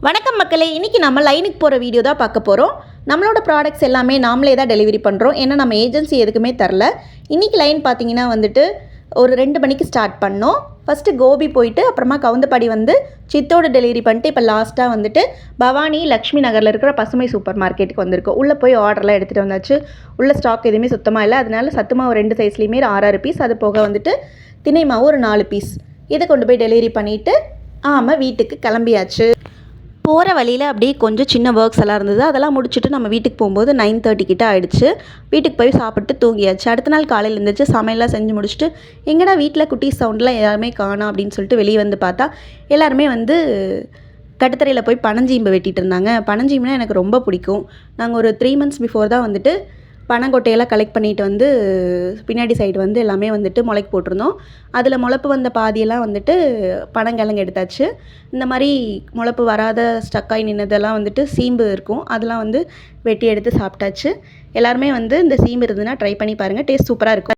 வணக்கம் மக்களே, இன்றைக்கி நம்ம லைனுக்கு போகிற வீடியோ தான் பார்க்க போகிறோம். நம்மளோட ப்ராடக்ட்ஸ் எல்லாமே நாமளே தான் டெலிவரி பண்ணுறோம். ஏன்னா நம்ம ஏஜென்சி எதுக்குமே தரல. இன்றைக்கி லைன் பார்த்திங்கன்னா வந்துட்டு ஒரு 2 மணிக்கு ஸ்டார்ட் பண்ணோம். ஃபஸ்ட்டு கோபி போயிட்டு அப்புறமா கவுந்தப்பாடி வந்து சித்தோடு டெலிவரி பண்ணிட்டு இப்போ லாஸ்ட்டாக வந்துட்டு பவானி லக்ஷ்மி நகரில் இருக்கிற பசுமை சூப்பர் மார்க்கெட்டுக்கு வந்திருக்கோம். உள்ளே போய் ஆர்டர்லாம் எடுத்துகிட்டு வந்தாச்சு. உள்ள ஸ்டாக் எதுவுமே சுத்தமாக இல்லை. அதனால சத்து மாவு 2 சைஸ்லேயுமே 6 பீஸ், அது போக வந்துட்டு தினை மாவு ஒரு 4 பீஸ், இதை கொண்டு போய் டெலிவரி பண்ணிவிட்டு வீட்டுக்கு கிளம்பியாச்சு. போகிற வழியில் அப்படியே கொஞ்சம் சின்ன ஒர்க்ஸ் எல்லாம் இருந்தது. அதெல்லாம் முடிச்சுட்டு நம்ம வீட்டுக்கு போகும்போது 9:30 கிட்ட ஆகிடுச்சு. வீட்டுக்கு போய் சாப்பிட்டு தூங்கியாச்சு. அடுத்த நாள் காலையில் இருந்துச்சு, சமையல்லாம் செஞ்சு முடிச்சுட்டு எங்கடா வீட்டில் குட்டி சவுண்டெலாம் எல்லாருமே காணோம் அப்படின்னு சொல்லிட்டு வெளியே வந்து பார்த்தா எல்லாருமே வந்து கட்டுத்தரையில் போய் பனஞ்சீம்பு வெட்டிகிட்டு இருந்தாங்க. பனஞ்சீம்புனா எனக்கு ரொம்ப பிடிக்கும். நாங்கள் ஒரு 3 months பிஃபோர் தான் வந்துட்டு பனங்கொட்டையெல்லாம் கலெக்ட் பண்ணிட்டு வந்து பின்னாடி சைடு வந்து எல்லாமே வந்துட்டு முளைக்கு போட்டிருந்தோம். அதில் முளைப்பு வந்த பாதியெல்லாம் வந்துட்டு பனங்கிழங்கு எடுத்தாச்சு. இந்த மாதிரி முளைப்பு வராத ஸ்டக்காகி நின்னதெல்லாம் வந்துட்டு சீம்பு இருக்கும், அதெல்லாம் வந்து வெட்டி எடுத்து சாப்பிட்டாச்சு. எல்லாருமே வந்து இந்த சீம்பு இருந்ததுன்னா ட்ரை பண்ணி பாருங்கள், டேஸ்ட் சூப்பராக இருக்கும்.